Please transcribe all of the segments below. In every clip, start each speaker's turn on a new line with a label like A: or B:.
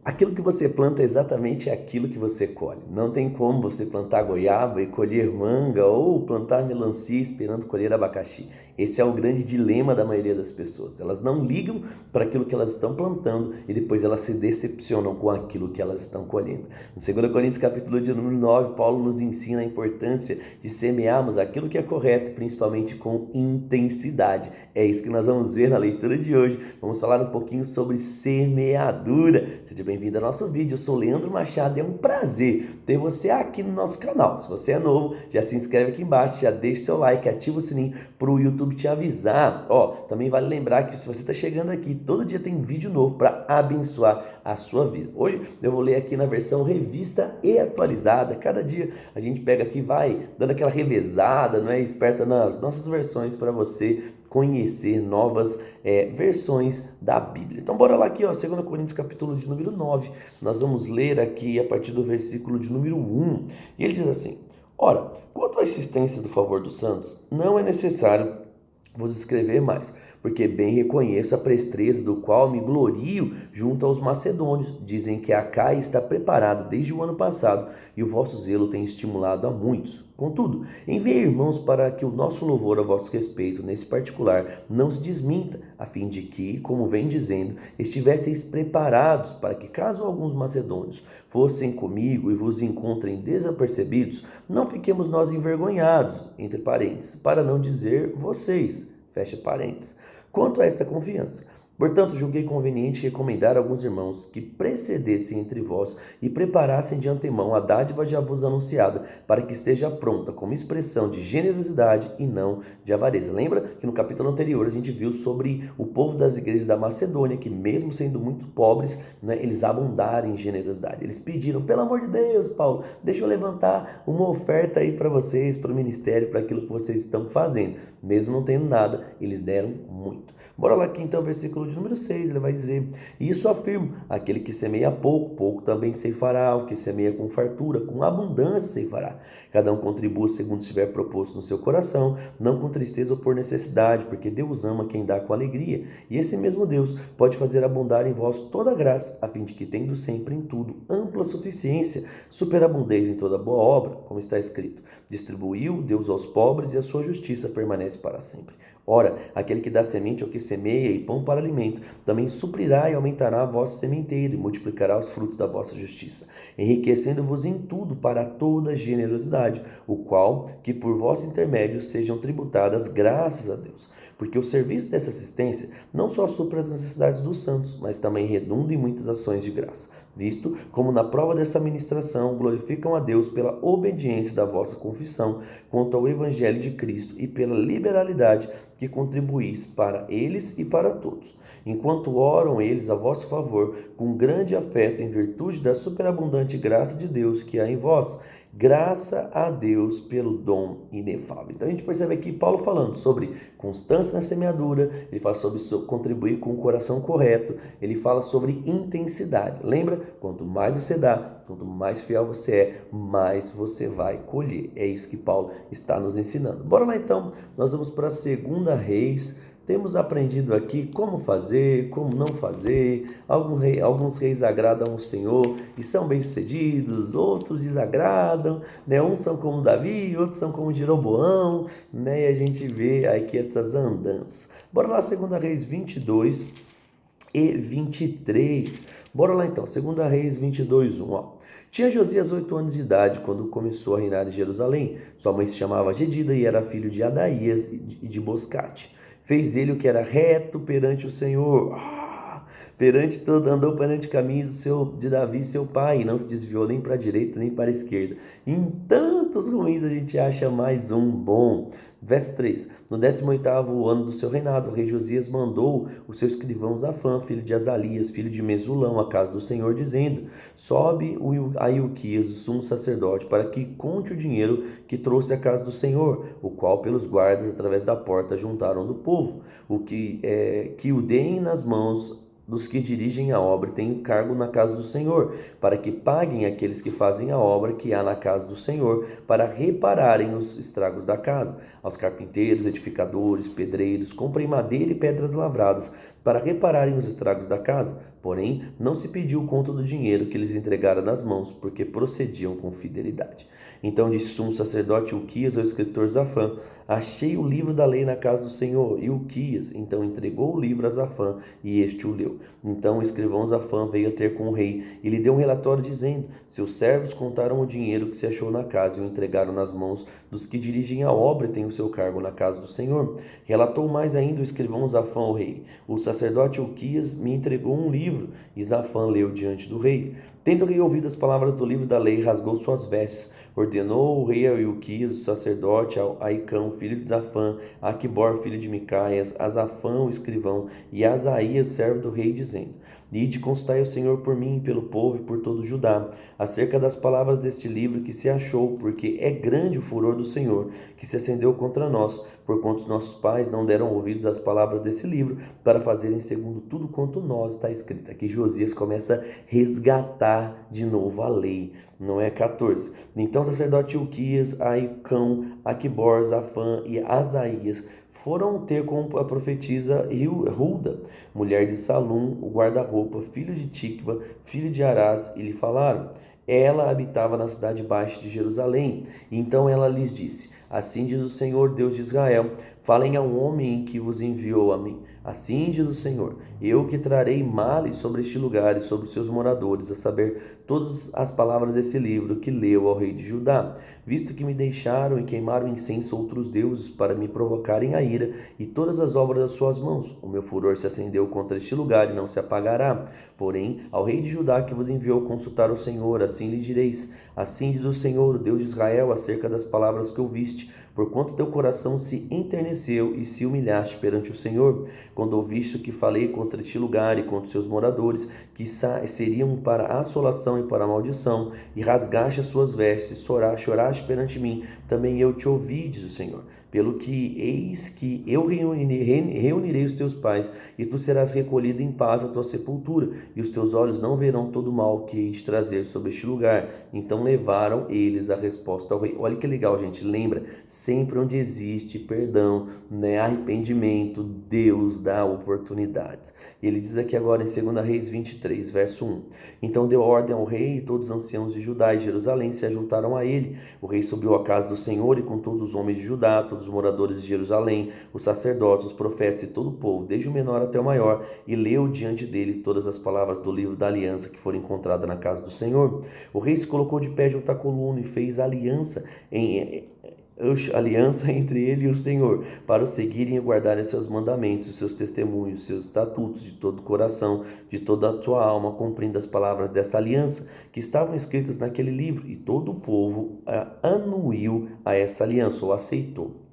A: Aquilo que você planta é exatamente aquilo que você colhe. Não tem como você plantar goiaba e colher manga ou plantar melancia esperando colher abacaxi. Esse é o grande dilema da maioria das pessoas. Elas não ligam para aquilo que elas estão plantando e depois elas se decepcionam com aquilo que elas estão colhendo. No 2 Coríntios capítulo de número 9, Paulo nos ensina a importância de semearmos aquilo que é correto, principalmente com intensidade. É isso que nós vamos ver na leitura de hoje. Vamos falar um pouquinho sobre semeadura. Seja bem-vindo ao nosso vídeo. Eu sou Leandro Machado e é um prazer ter você aqui no nosso canal. Se você é novo, já se inscreve aqui embaixo, já deixa seu like, ativa o sininho para o YouTube te avisar. Também vale lembrar que se você está chegando aqui, todo dia tem vídeo novo para abençoar a sua vida. Hoje eu vou ler aqui na versão revista e atualizada. Cada dia a gente pega aqui, vai dando aquela revezada, não é? Esperta nas nossas versões para você conhecer novas versões da Bíblia. Então bora lá aqui, 2 Coríntios capítulo de número 9, nós vamos ler aqui a partir do versículo de número 1, e ele diz assim: Ora, quanto à assistência do favor dos santos, não é necessário vos escrever mais, porque bem reconheço a presteza do qual me glorio junto aos macedônios. Dizem que a Caia está preparada desde o ano passado, e o vosso zelo tem estimulado a muitos. Contudo, enviei irmãos para que o nosso louvor a vosso respeito, nesse particular, não se desminta, a fim de que, como vem dizendo, estivesseis preparados para que, caso alguns macedônios fossem comigo e vos encontrem desapercebidos, não fiquemos nós envergonhados, entre parênteses, para não dizer vocês, fecha parênteses. Quanto a essa confiança, portanto, julguei conveniente recomendar a alguns irmãos que precedessem entre vós e preparassem de antemão a dádiva já vos anunciada, para que esteja pronta como expressão de generosidade e não de avareza. Lembra que no capítulo anterior a gente viu sobre o povo das igrejas da Macedônia, que mesmo sendo muito pobres, eles abundaram em generosidade. Eles pediram, pelo amor de Deus, Paulo, deixa eu levantar uma oferta aí para vocês, para o ministério, para aquilo que vocês estão fazendo. Mesmo não tendo nada, eles deram muito. Bora lá aqui então, versículo de número 6, ele vai dizer: Isso afirmo, aquele que semeia pouco, pouco também ceifará, o que semeia com fartura, com abundância ceifará. Cada um contribua segundo estiver proposto no seu coração, não com tristeza ou por necessidade, porque Deus ama quem dá com alegria. E esse mesmo Deus pode fazer abundar em vós toda a graça, a fim de que, tendo sempre em tudo ampla suficiência, superabundez em toda boa obra, como está escrito: Distribuiu Deus aos pobres e a sua justiça permanece para sempre. Ora, aquele que dá semente ao que semeia e pão para alimento, também suprirá e aumentará a vossa sementeira e multiplicará os frutos da vossa justiça, enriquecendo-vos em tudo para toda generosidade, o qual, que por vosso intermédio sejam tributadas graças a Deus. Porque o serviço dessa assistência não só supra as necessidades dos santos, mas também redunda em muitas ações de graça, visto como na prova dessa ministração glorificam a Deus pela obediência da vossa confissão quanto ao Evangelho de Cristo e pela liberalidade que contribuís para eles e para todos, enquanto oram eles a vosso favor com grande afeto em virtude da superabundante graça de Deus que há em vós. Graça a Deus pelo dom inefável. Então a gente percebe aqui Paulo falando sobre constância na semeadura, ele fala sobre contribuir com o coração correto, ele fala sobre intensidade. Lembra? Quanto mais você dá, quanto mais fiel você é, mais você vai colher. É isso que Paulo está nos ensinando. Bora lá então, nós vamos para a 2 Reis. Temos aprendido aqui como fazer, como não fazer. Alguns reis agradam ao Senhor e são bem-sucedidos, outros desagradam, Uns são como Davi, outros são como Jeroboão, E a gente vê aqui essas andanças. Bora lá, 2 Reis 22 e 23. Bora lá então, 2 Reis 22, 1. Tinha Josias 8 anos de idade quando começou a reinar em Jerusalém. Sua mãe se chamava Gedida e era filho de Adaías e de Boscate. Fez ele o que era reto perante o Senhor, andou perante caminhos de Davi, seu pai, e não se desviou nem para a direita nem para a esquerda. Em tantos ruins a gente acha mais um bom. Verso 3. No 18º ano do seu reinado, o rei Josias mandou o seu escrivão Zafã, filho de Azalias, filho de Mesulão, à casa do Senhor, dizendo: Sobe a Ilquias, o sumo sacerdote, para que conte o dinheiro que trouxe à casa do Senhor, o qual pelos guardas através da porta juntaram do povo, que o deem nas mãos dos que dirigem a obra e têm cargo na casa do Senhor, para que paguem aqueles que fazem a obra que há na casa do Senhor, para repararem os estragos da casa. Aos carpinteiros, edificadores, pedreiros, comprem madeira e pedras lavradas, para repararem os estragos da casa, Porém, não se pediu conta do dinheiro que lhes entregara nas mãos, porque procediam com fidelidade. Então disse o sumo sacerdote Ilquias ao escritor Zafã: achei o livro da lei na casa do Senhor. E Ilquias então entregou o livro a Zafã, e este o leu. Então o escrivão Zafã veio a ter com o rei, e lhe deu um relatório dizendo: seus servos contaram o dinheiro que se achou na casa, e o entregaram nas mãos dos que dirigem a obra e têm o seu cargo na casa do Senhor. Relatou mais ainda o escrivão Zafã ao rei: o sacerdote Ilquias me entregou um livro, e Zafã leu diante do rei. Tendo o rei ouvido as palavras do livro da lei, rasgou suas vestes. Ordenou o rei a Ilquias, o sacerdote, a Aicão, filho de Zafã, a Aquibor, filho de Micaias, a Zafã, o escrivão, e a Asaías, servo do rei, dizendo: ide, consultai o Senhor por mim, pelo povo e por todo Judá, acerca das palavras deste livro que se achou, porque é grande o furor do Senhor, que se acendeu contra nós, porquanto os nossos pais não deram ouvidos às palavras desse livro, para fazerem segundo tudo quanto nós está escrito. Aqui Josias começa a resgatar de novo a lei, não é 14. Então o sacerdote Ilquias, Aicão, Aquibor, Zafã e Asaías foram ter com a profetisa Hulda, mulher de Salum, o guarda-roupa, filho de Tikva, filho de Arás, e lhe falaram. Ela habitava na cidade baixa de Jerusalém. Então ela lhes disse: assim diz o Senhor, Deus de Israel: falem ao homem que vos enviou a mim. Assim diz o Senhor: eu que trarei males sobre este lugar e sobre os seus moradores, a saber, todas as palavras desse livro que leu ao rei de Judá, visto que me deixaram e queimaram incenso a outros deuses para me provocarem a ira, e todas as obras das suas mãos. O meu furor se acendeu contra este lugar e não se apagará. Porém, ao rei de Judá que vos enviou consultar o Senhor, assim lhe direis: assim diz o Senhor, o Deus de Israel, acerca das palavras que ouviste, porquanto teu coração se enterneceu e se humilhaste perante o Senhor, quando ouviste o que falei contra este lugar e contra os seus moradores, que seriam para assolação e para maldição, e rasgaste as suas vestes, choraste perante mim, também eu te ouvi, diz o Senhor. Pelo que eis que eu reunirei os teus pais, e tu serás recolhido em paz à tua sepultura, e os teus olhos não verão todo o mal que hei de trazer sobre este lugar. Então levaram eles a resposta ao rei. Olha que legal, gente. Lembra, sempre onde existe perdão, né, arrependimento, Deus dá oportunidades. E ele diz aqui agora em 2 Reis 23, verso 1. Então deu ordem ao rei, e todos os anciãos de Judá e Jerusalém se ajuntaram a ele. O rei subiu à casa do Senhor, e com todos os homens de Judá, todos os moradores de Jerusalém, os sacerdotes, os profetas e todo o povo, desde o menor até o maior, e leu diante dele todas as palavras do livro da aliança que foram encontradas na casa do Senhor. O rei se colocou de pé junto à coluna e fez aliança entre ele e o Senhor, para o seguirem e guardarem os seus mandamentos, os seus testemunhos, os seus estatutos de todo o coração, de toda a tua alma, cumprindo as palavras desta aliança que estavam escritas naquele livro. E todo o povo anuiu a essa aliança, ou aceitou.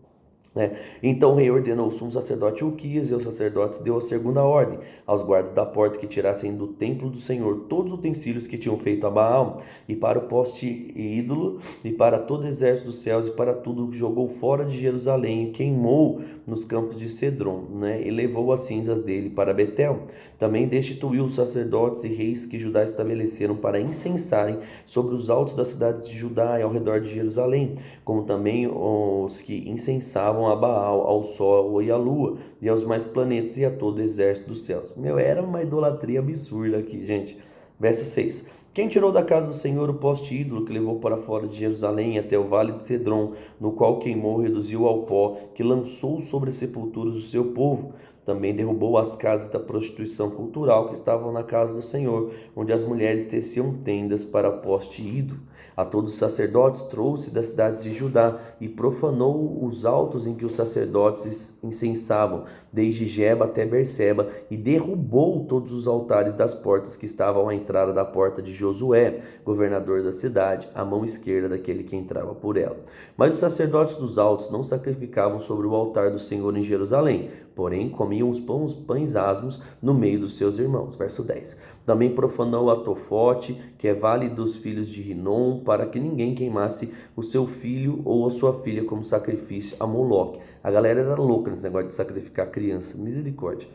A: Então o rei ordenou o sumo sacerdote Ilquias e aos sacerdotes deu a segunda ordem aos guardas da porta que tirassem do templo do Senhor todos os utensílios que tinham feito a Baal, e para o poste ídolo, e para todo o exército dos céus, e para tudo que jogou fora de Jerusalém, e queimou nos campos de Cedron, e levou as cinzas dele para Betel. Também destituiu os sacerdotes e reis que Judá estabeleceram para incensarem sobre os altos das cidades de Judá e ao redor de Jerusalém, como também os que incensavam a Baal, ao sol e à lua, e aos mais planetas e a todo o exército dos céus. Era uma idolatria absurda aqui, gente. Verso 6. Quem tirou da casa do Senhor o poste ídolo que levou para fora de Jerusalém até o vale de Cedron, no qual queimou e reduziu ao pó, que lançou sobre as sepulturas do seu povo? Também derrubou as casas da prostituição cultural que estavam na casa do Senhor, onde as mulheres teciam tendas para poste ídolo. A todos os sacerdotes trouxe das cidades de Judá e profanou os altos em que os sacerdotes incensavam, desde Geba até Berseba, e derrubou todos os altares das portas que estavam à entrada da porta de Josué, governador da cidade, à mão esquerda daquele que entrava por ela. Mas os sacerdotes dos altos não sacrificavam sobre o altar do Senhor em Jerusalém, porém comiam os pães asmos no meio dos seus irmãos. Verso 10. Também profanou a Tofote, que é vale dos filhos de Rinom, para que ninguém queimasse o seu filho ou a sua filha como sacrifício a Moloque. A galera era louca nesse negócio de sacrificar criança. Misericórdia.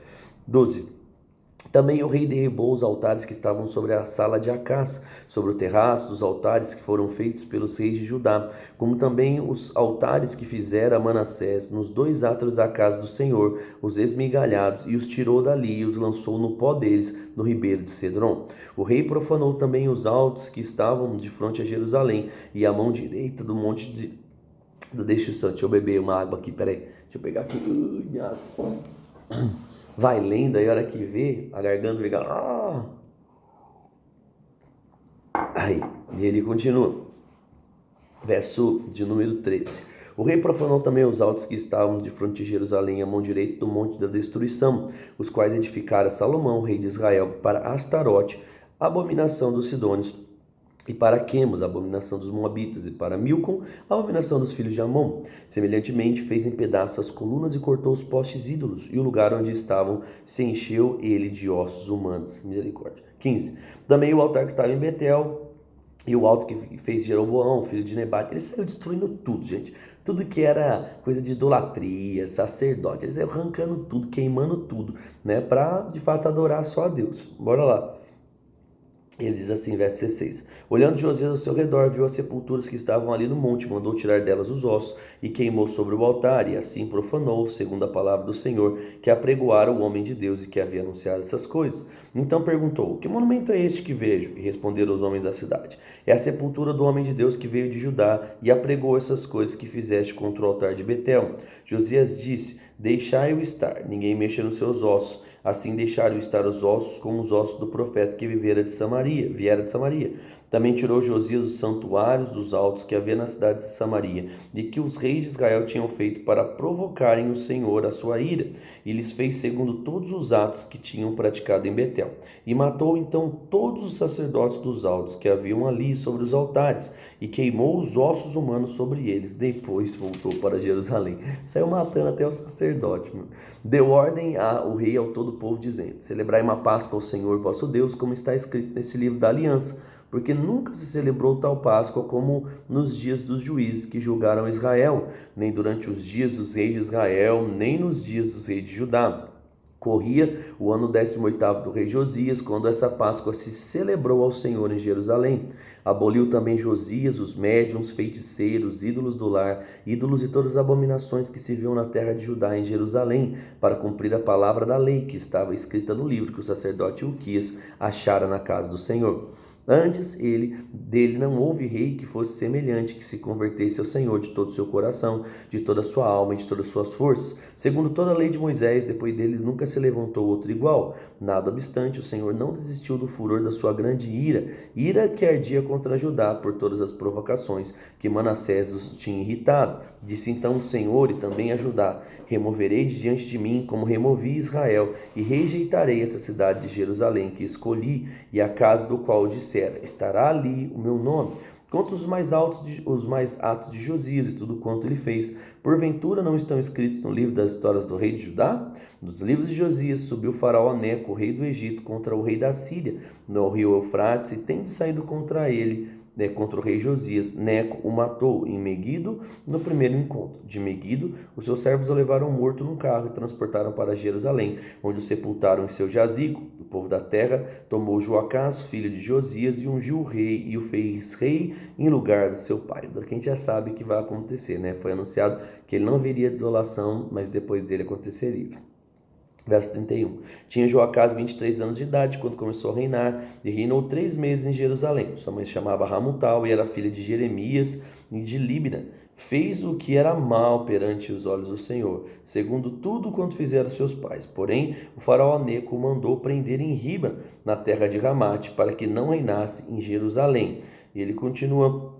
A: 12. Também o rei derribou os altares que estavam sobre a sala de Acás, sobre o terraço dos altares que foram feitos pelos reis de Judá, como também os altares que fizera Manassés nos 2 átrios da casa do Senhor, os esmigalhados, e os tirou dali e os lançou no pó deles, no ribeiro de Cedron. O rei profanou também os altos que estavam de frente a Jerusalém, e a mão direita do monte de... Deixa eu beber uma água aqui, peraí. Deixa eu pegar aqui. Vai lendo, aí a hora que vê, a garganta fica... Aí, e ele continua. Verso de número 13. O rei profanou também os altos que estavam de frente de Jerusalém, à mão direita do monte da destruição, os quais edificara Salomão, rei de Israel, para Astarote, abominação dos sidônios, e para Quemos, a abominação dos moabitas, e para Milcom, a abominação dos filhos de Amon. Semelhantemente, fez em pedaços as colunas e cortou os postes ídolos, e o lugar onde estavam se encheu ele de ossos humanos. Misericórdia. 15. Também o altar que estava em Betel, e o alto que fez Jeroboão, filho de Nebate, ele saiu destruindo tudo, gente. Tudo que era coisa de idolatria, sacerdote, eles saiu arrancando tudo, queimando tudo, né? Para, de fato, adorar só a Deus. Bora lá. Ele diz assim, verso 16: Olhando Josias ao seu redor, viu as sepulturas que estavam ali no monte, mandou tirar delas os ossos e queimou sobre o altar, e assim profanou, segundo a palavra do Senhor, que apregoara o homem de Deus e que havia anunciado essas coisas. Então perguntou: Que monumento é este que vejo? E responderam os homens da cidade: É a sepultura do homem de Deus que veio de Judá e apregou essas coisas que fizeste contra o altar de Betel. Josias disse: Deixai-o estar, ninguém mexa nos seus ossos. Assim deixaram estar os ossos como os ossos do profeta que viera de Samaria. Também tirou Josias os santuários dos altos que havia na cidade de Samaria, e que os reis de Israel tinham feito para provocarem o Senhor a sua ira, e lhes fez segundo todos os atos que tinham praticado em Betel. E matou então todos os sacerdotes dos altos que haviam ali sobre os altares, e queimou os ossos humanos sobre eles. Depois voltou para Jerusalém. Saiu matando até o sacerdote. Deu ordem ao rei e ao todo o povo, dizendo: Celebrai uma Páscoa ao Senhor vosso Deus, como está escrito nesse livro da aliança, porque nunca se celebrou tal Páscoa como nos dias dos juízes que julgaram Israel, nem durante os dias dos reis de Israel, nem nos dias dos reis de Judá. Corria o ano 18º do rei Josias, quando essa Páscoa se celebrou ao Senhor em Jerusalém. Aboliu também Josias os médiuns, feiticeiros, ídolos do lar, ídolos e todas as abominações que se viam na terra de Judá em Jerusalém, para cumprir a palavra da lei que estava escrita no livro que o sacerdote Ilquias achara na casa do Senhor. Antes dele não houve rei que fosse semelhante, que se convertesse ao Senhor de todo o seu coração, de toda a sua alma e de todas as suas forças. Segundo toda a lei de Moisés, depois dele nunca se levantou outro igual. Nada obstante, o Senhor não desistiu do furor da sua grande ira que ardia contra Judá por todas as provocações que Manassés os tinha irritado. Disse então o Senhor e também a Judá: Removerei de diante de mim como removi Israel, e rejeitarei essa cidade de Jerusalém que escolhi, e a casa do qual dissera: Estará ali o meu nome. Contra os mais atos de Josias e tudo quanto ele fez, porventura não estão escritos no livro das histórias do rei de Judá? Nos livros de Josias subiu Faraó Neco, rei do Egito, contra o rei da Síria, no rio Eufrates, e tendo saído contra ele, contra o rei Josias, Neco o matou em Meguido no primeiro encontro. De Meguido, os seus servos o levaram morto num carro e transportaram para Jerusalém, onde o sepultaram em seu jazigo. O povo da terra tomou Joacás, filho de Josias, e ungiu o rei e o fez rei em lugar do seu pai. Que a gente já sabe que vai acontecer, né? Foi anunciado que ele não veria desolação, mas depois dele aconteceria. Verso 31. Tinha Joacás 23 anos de idade quando começou a reinar, e reinou 3 meses em Jerusalém. Sua mãe se chamava Ramutal e era filha de Jeremias e de Líbina. Fez o que era mal perante os olhos do Senhor, segundo tudo quanto fizeram seus pais. Porém, o faraó Neco o mandou prender em Riba, na terra de Ramate, para que não reinasse em Jerusalém. E ele continua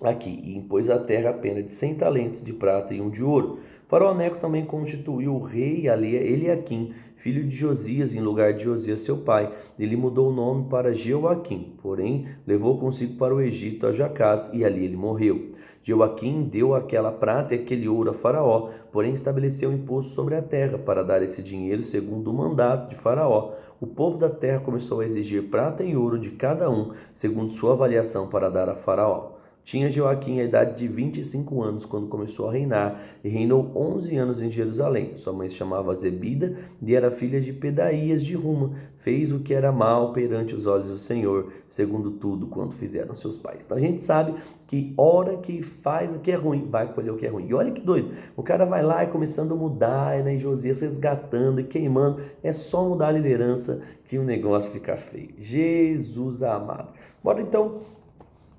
A: aqui: e impôs à terra a pena de 100 talentos de prata e 1 de ouro. Faraó Neco também constituiu o rei Eliaquim, filho de Josias, em lugar de Josias seu pai. Ele mudou o nome para Jeoaquim, porém levou consigo para o Egito a Jacás, e ali ele morreu. Jeoaquim deu aquela prata e aquele ouro a Faraó, porém estabeleceu imposto sobre a terra para dar esse dinheiro segundo o mandato de Faraó. O povo da terra começou a exigir prata e ouro de cada um, segundo sua avaliação, para dar a Faraó. Tinha Joaquim a idade de 25 anos quando começou a reinar e reinou 11 anos em Jerusalém. Sua mãe se chamava Zebida e era filha de Pedaías de Ruma. Fez o que era mal perante os olhos do Senhor, segundo tudo quanto fizeram seus pais. Então a gente sabe que hora que faz o que é ruim, vai colher o que é ruim. E olha que doido, o cara vai lá e começando a mudar, né, e Josias resgatando e queimando. É só mudar a liderança que o negócio fica feio. Jesus amado. Bora então,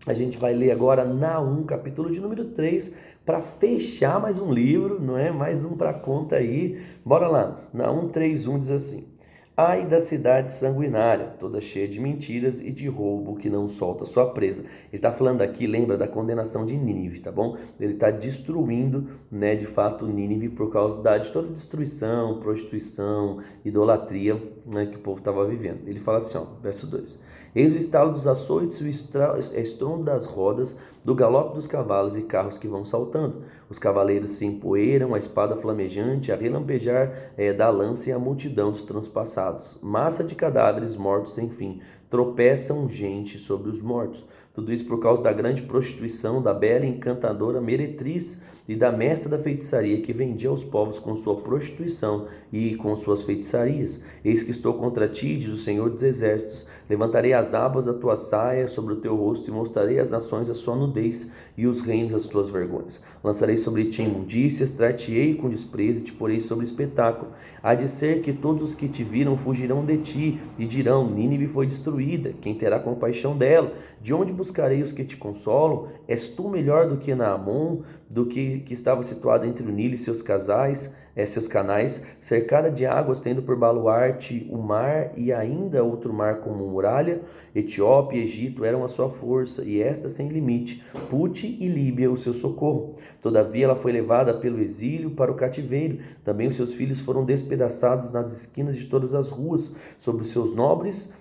A: a gente vai ler agora Naum, capítulo de número 3, para fechar mais um livro, não é? Mais um para conta aí. Bora lá. Naum 3:1 diz assim: Ai da cidade sanguinária, toda cheia de mentiras e de roubo, que não solta sua presa. Ele está falando aqui, lembra, da condenação de Nínive, tá bom? Ele está destruindo, né, de fato, Nínive por causa de toda destruição, prostituição, idolatria, né, que o povo estava vivendo. Ele fala assim, ó, verso 2: Eis o estalo dos açoites, o estrondo das rodas, do galope dos cavalos e carros que vão saltando. Os cavaleiros se empoeiram, a espada flamejante, a relampejar da lança e a multidão dos transpassados. Massa de cadáveres mortos sem fim, tropeçam gente sobre os mortos. Tudo isso por causa da grande prostituição da bela e encantadora meretriz e da mestra da feitiçaria que vendia aos povos com sua prostituição e com suas feitiçarias. Eis que estou contra ti, diz o Senhor dos Exércitos. Levantarei as abas da tua saia sobre o teu rosto e mostrarei às nações a sua nudez e os reinos as tuas vergonhas. Lançarei sobre ti imundícias, tratar-te-ei com desprezo e te porei sobre espetáculo. Há de ser que todos os que te viram fugirão de ti e dirão: Nínive foi destruída, quem terá compaixão dela? De onde buscarei os que te consolam? És tu melhor do que Naamon, do que estava situado entre o Nilo e seus canais, cercada de águas, tendo por baluarte o mar e ainda outro mar como muralha? Etiópia e Egito eram a sua força, e esta sem limite, Pute e Líbia o seu socorro. Todavia ela foi levada pelo exílio para o cativeiro, também os seus filhos foram despedaçados nas esquinas de todas as ruas, sobre os seus nobres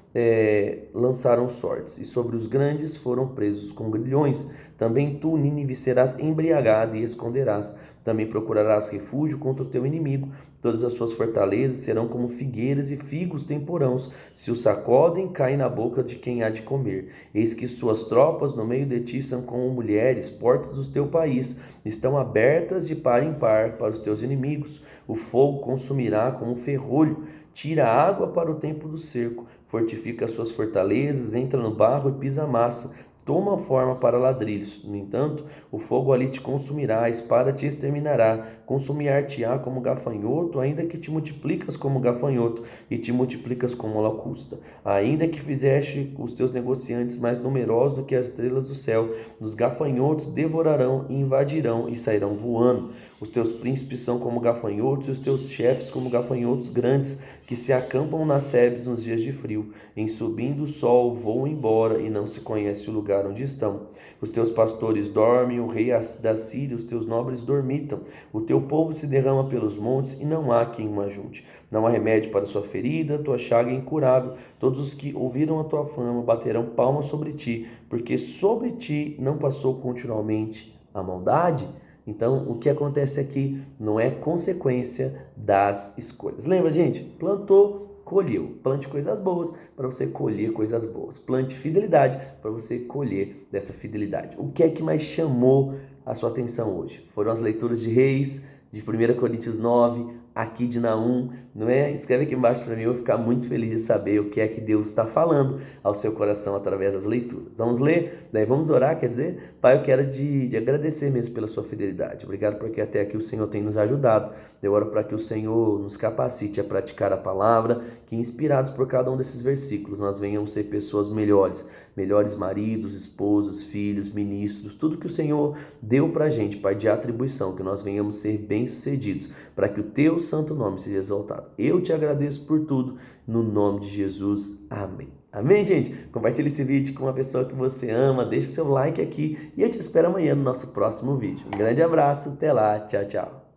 A: lançaram sortes, e sobre os grandes foram presos com grilhões. Também tu, Nínive, serás embriagada e esconderás. Também procurarás refúgio contra o teu inimigo. Todas as suas fortalezas serão como figueiras e figos temporãos. Se os sacodem, caem na boca de quem há de comer. Eis que suas tropas no meio de ti são como mulheres, portas do teu país estão abertas de par em par para os teus inimigos. O fogo consumirá como ferrolho. Tira água para o tempo do cerco, fortifica as suas fortalezas, entra no barro e pisa a massa, toma forma para ladrilhos. No entanto, o fogo ali te consumirá, a espada te exterminará, consumir-te-á como gafanhoto, ainda que te multiplicas como gafanhoto e te multiplicas como locusta. Ainda que fizeste os teus negociantes mais numerosos do que as estrelas do céu, os gafanhotos devorarão e invadirão e sairão voando. Os teus príncipes são como gafanhotos e os teus chefes como gafanhotos grandes, que se acampam nas sebes nos dias de frio. Em subindo o sol voam embora e não se conhece o lugar onde estão. Os teus pastores dormem, o rei da Síria, os teus nobres dormitam. O teu povo se derrama pelos montes e não há quem o ajunte. Não há remédio para sua ferida, tua chaga é incurável. Todos os que ouviram a tua fama baterão palmas sobre ti, porque sobre ti não passou continuamente a maldade. Então, o que acontece aqui não é consequência das escolhas. Lembra, gente? Plantou, colheu. Plante coisas boas para você colher coisas boas. Plante fidelidade para você colher dessa fidelidade. O que é que mais chamou a sua atenção hoje? Foram as leituras de Reis, de 1 Coríntios 9, aqui de Naum, não é? Escreve aqui embaixo para mim, eu vou ficar muito feliz de saber o que é que Deus está falando ao seu coração através das leituras. Vamos ler? Daí vamos orar, quer dizer? Pai, eu quero de agradecer mesmo pela sua fidelidade. Obrigado porque até aqui o Senhor tem nos ajudado. Eu oro para que o Senhor nos capacite a praticar a palavra, que inspirados por cada um desses versículos, nós venhamos ser pessoas melhores maridos, esposas, filhos, ministros, tudo que o Senhor deu para a gente, Pai, de atribuição, que nós venhamos ser bem-sucedidos, para que o teu santo nome seja exaltado. Eu te agradeço por tudo, no nome de Jesus. Amém. Amém, gente? Compartilhe esse vídeo com uma pessoa que você ama, deixe seu like aqui e eu te espero amanhã no nosso próximo vídeo. Um grande abraço, até lá, tchau, tchau.